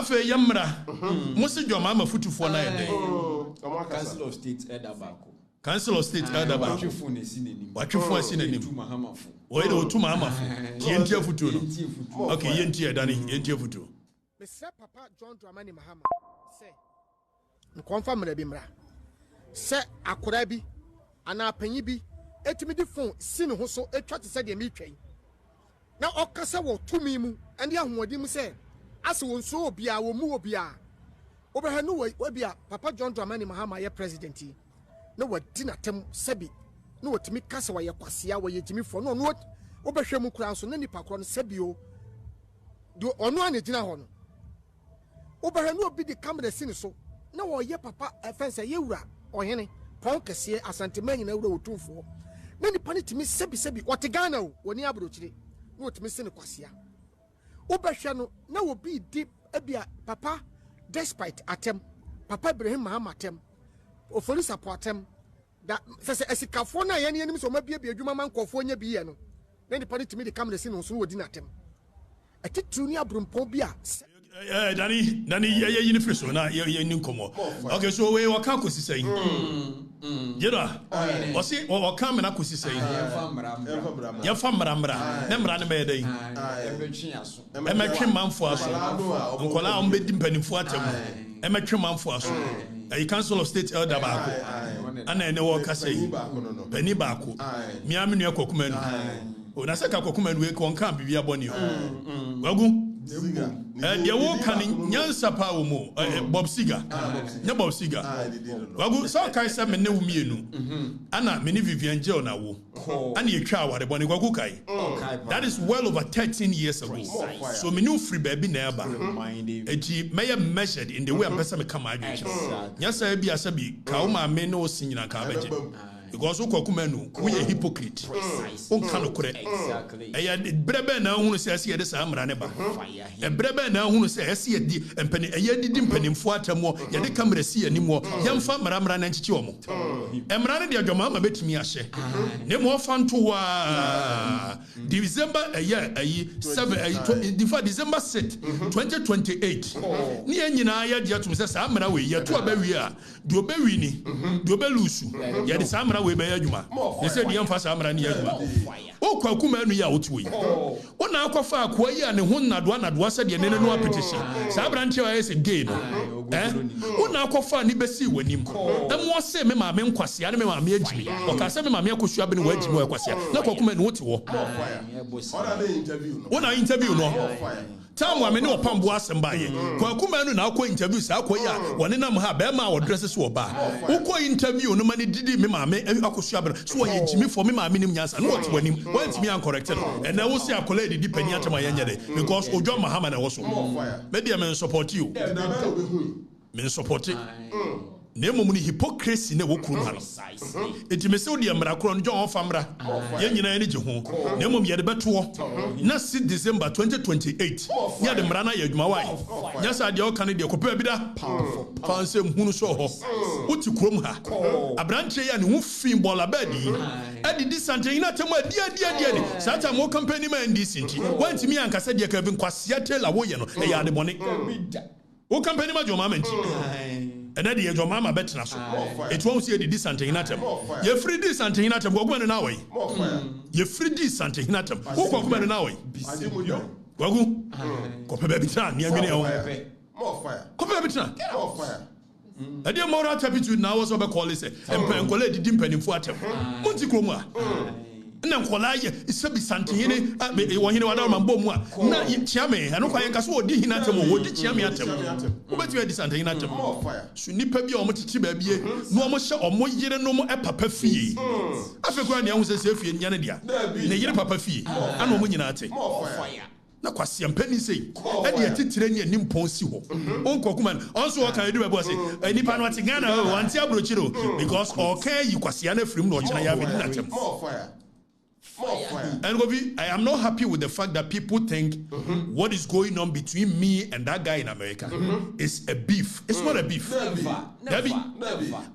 Afe yamra. Musi joma ama futufu na yede. Council of State Elder Bako. Council of State Elder Bako. Watchufo asinenim. Oyedo otuma hamafu. Yentie futu no. Okay, yentie dani, yentie futu. Mr. Papa John Dramani Mahama say nkonfa mra bi mra. Se akora bi ana panyi bi etimi di phone si ne ho so etwa te se de mi twɛn. Na okasa wo tumi mu ande ahoɔdi mu se ase won so obia wo mu obia. Obehanu we bia Papa John Dramani Mahama ye president yi. Na wadi na tem sebi na wotimi kasa wa ye kwasea wa ye jimi fo no no obehwɛ mu kura so na nipa kro no sebio do ono ane gina ho no obehanu obi di camera sin so na wo ye papa fense ye wura ohene pon kese asanteman na wura otumfo na nipa ne timi sebi wote Ghana o woni abrochire na wotimi sin kwasea obehwɛ no na wo bi di ebia papa despite atem Papa Ibrahim Mahama atem ofori supportem that say esikafo na ye ne nim so ma bia adwuma man kofo nya bi ye no na nipa ne timi di camera sin no so wodi na atem atitru ni abrumpon bia Danny, you need so now. You come. Okay, so we were can't say. Yera, or see, or come and I could say, your family, Nemran Mede, a matching man for us, Uncle Am Bedim Penny for them, a matching man for us, a council of state elder Baku, and I know what I say, Penny Baku, Miamia Cockman. Oh, Nasaka Cockman, we can't be a bonny. Wagu. They walk and Yansa Paumo, Bob Siga, Bob Siga. Wagu, so Kaisa Menu Mienu, Anna, Mini Vivian Jona, and you cow at the Boniwagukai. That is well over 13 years ago. So, Menu free baby nearby. A G may have measured in the way a person come out. Yes, I be a sabi, Kauma Meno singing a cabbage. Because Okokumenu, we a hypocrite. On cano correct. I had Brebe now who says here the Samraneba. A Brebe now who says here and penny a year didn't penny for more, yet they come to see anymore. Young farm Ramran and Chiomo. Emran, your mamma bet me a share. No more fun to December a year, December 6, 2028. Near Nina, yet to Mrs. Amra, yet to a barrier. Do Berini, do Belusu, yet the Samra. We may juma. They said the emphasis amra ni juma. O Kwaku Manu ya utwi. O na akwafa akwaya ne ho nadwa nadwa se de ne no petition. Sa branche wa ese gay no. O na akwafa ni besi wanim. Emo se me ma me nkwasea ne me ma me agimi. O ka se me ma me akosua be ne wa agimi wa kwasea. Na Kwaku Manu wote wo. O na interview no. Time wa me ne opambo asembaye. Kwaku Manu na akwa interview sa akwaya wone nam ha be ma wo dress so oba. Ukọ interview no mani didi me ma me akosua be so ye Gyimii for me ma me nim nyansa no what wanim want me an corrected and I will say akola didi pani atama yanyade because Ojo Mahama na wo so maybe I may support you me support it Nemo muni hypocrisy ne wokuru ha no enti me se odi amra kro no John famra ye nyina ne je ho nemo ye de beto na 6 December 2028 ya de mra na ya adwuma wai nya sa de o kan de kopa bi da fanse hunu so ho uti krom ha abranche ya ne hu fin bola badi adi disante ina temo adi sa ta mo company man disinti wanti mi ankasa de ka bi kwasea tela wo ye no e ya de bone o company ma joma menti and then your mama better so. It won't see the decent in atom. You're free decent in atom. Go on away. You're free decent in atom. Who come on away? Wagu. Copy baby tan. Near me. More fire. Copy baby tan. More fire. I did more attitude now. Was over call it. And Pencolate didn't penny for atom. Monty Croma. Na nkwalaye isabi santene wahine wada mambomwa na chiame anofa yanka so odi hinatem odi chiame atem obeti we di santene atem so nipa bia omotiti ba bie no omhye omoyire no mo epapa fie afekwa ne ahusese fie nyane dia ne yire papa fie ana omo nyina ate na kwase ampani sei e de atitire ne anim ponsi ho onkokuma onso o kan edu bebo say nipa no ate Ghana o anti abrochiro because okay yi kwase na frim no china ya be natem and I am not happy with the fact that people think what is going on between me and that guy in America is a beef. It's not a beef. Never.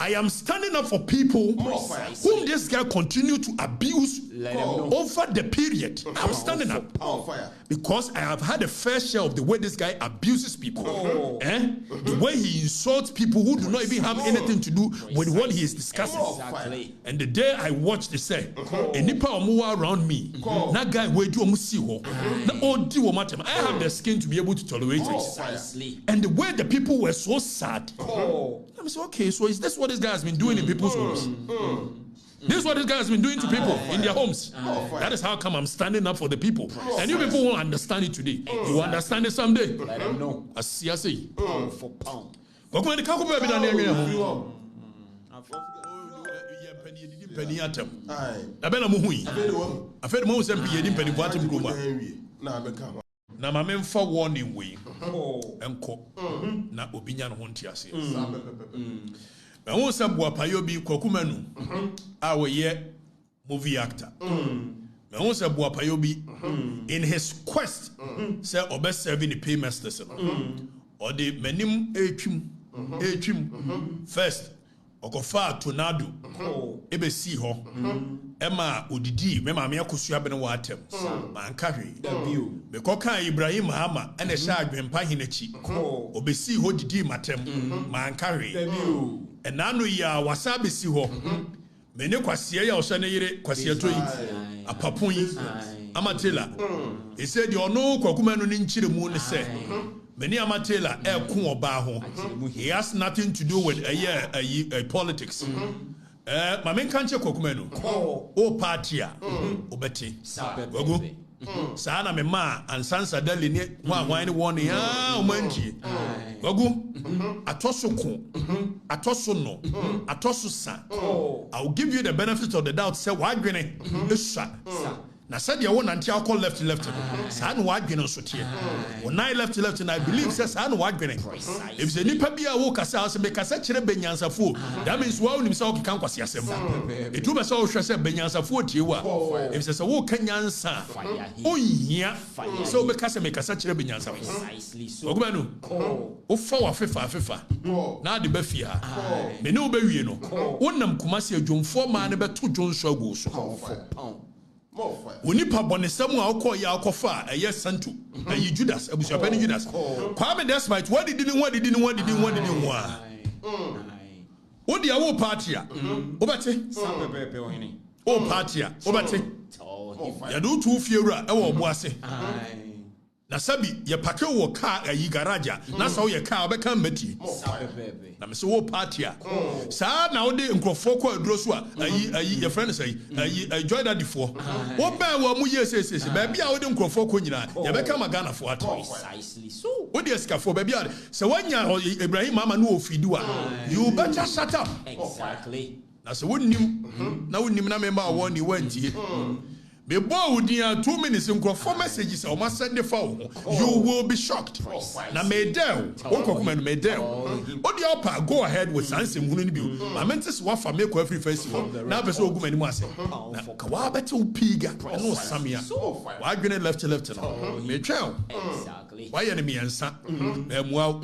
I am standing up for people whom this guy continue to abuse over the period. I'm standing up. because I have had a fair share of the way this guy abuses people. The way he insults people who do not even have anything to do with what he is discussing. Exactly. And the day I watched the say, and nipa omuwa around me, that guy where do omusi ho, na odi wo matem. I have the skin to be able to tolerate it. Precisely. And the way the people were so sad. I'm saying, okay, so is this what this guy has been doing in people's homes? This is what this guy has been doing to people in their homes. That is how come I'm standing up for the people. And you people won't understand it today. You will understand it someday. Let them know. As I say. Pound for pound. Kwaku, the Kwaku baby down there. Penny atem. I bet I'm hui. I fed most MP penny bottom groomer. Na ma memfa warning we enko na obinya no honti ase na won se boapayo bi Kwaku Manu a we ye movie actor na won se boapayo bi in his quest say obe serving the paymasters or the menim etwim first okofa tornado ebe si ho ema odidi me ma me akosua be no watem man ka hwe me koka Ibrahim Hama ene sha adwempa hinachi obesi ho didi matem man ka hwe enanu ya wasabe si ho me ne kwasie ya ohye ne yire kwasie toyi apapon yi amatela he said you know Kwaku Manu ni nchire mu ne se many amatela ku oba ho he has nothing to do with politics ma men kan che Kwaku Manu o party a obeti wagu sa na me ma ansansa dali ne hwan ne won ya o manji wagu atoso ko atoso no atoso sa I will give you the benefit of the doubt say wadwene esha na said you want until call left sa no wadwene so tie when I left and I believe says sa no wadwene if the nipa bia wo kasa so be kasa kire benyansafo that means wo nim say wo kan kwase asem it do be say wo hwe say benyansafo tie wa if say wo kanyansa ohia so be kasa me kasa kire benyansafo Kwaku Manu wo fa wa Afrifa na de ba fia me ne wo ba wie no wonam Kumasi adwomfo ma ne beto dwonso agu so Onipa bonesemu a okọ ya akọfa eye santu ayi Judas abusuapani Judas Kwame despite what did nwa wo dia wo party a obete Sapepepe ohini o party a obete ya do tu fiewura e wo obo ase na sabi ye pake wo car ayi garage na sa wo ye car obeka mati Sapepepe na me se wo party a sa na wo de nkrofo ko aduro so a ayi your friend say ayi joy that before wo ba wo mu ye sese ba bia wo de nkrofo ko nyina ye beka magana fo at precisely so wo de skafo ba bia se wanya Ibrahim Mama no ofidu a you better shut up exactly na se wonnim na member awon ni wantie me bow dia 2 minutes nkrofo messages o ma send fa you will be shocked na me del o Kwaku Manu me del o dia opa go ahead with sansem hunu ni bi ma mentis wa fa me ko every festival na be so ogumani mu ase na ka wa bete o piga no samia wa adwene left no me twel exactly why enemy ensa emua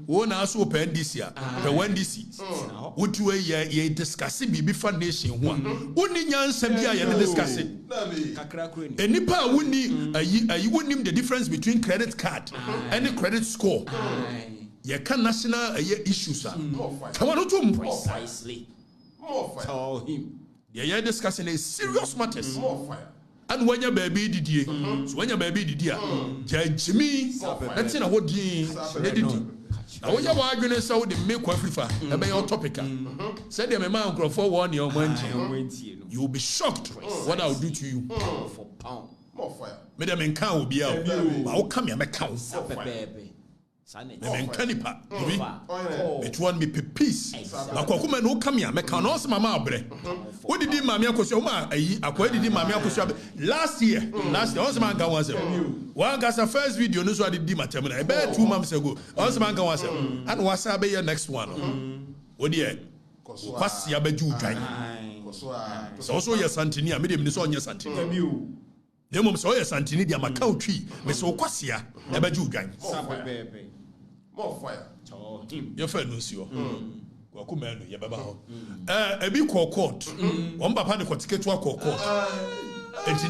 wo na so pe NDC a pe NDC wotu ye discuss bibi fa nation ho a woni nyansa bia ye discuss enipa woni ayi wonim the difference between credit card and credit score ye can national issues come on to precisely tell him ye discussing a serious matters and when your baby didie so when your baby didie Gyimii that's in a what did na wo ya wa adwene so de make Afrifa e be your topic said the man crofo one your manji you will be shocked what I will do to you for pound more fire me dem nkan obi a ma wo kam ya me kan Sapepepe sane me nkan nipa obi it want me peace Kwaku Manu wo kam ya me kan no se mama abre wo didi mama akosua ma ayi akwa didi mama akosua last year on se man kan was one gas first video no so didi matem na about 2 months ago on se man kan was and wasa be your next one wo die kwasi abaju dwan so ye santini a me dem ni so onye santini Nemom so ye santini dia makawtwi me so kwasia e ba ju dwan Sapepepe more fire tell him ye fa no si o Kwaku Manu ye baba ho ebi court on papa de kotiketwa court enti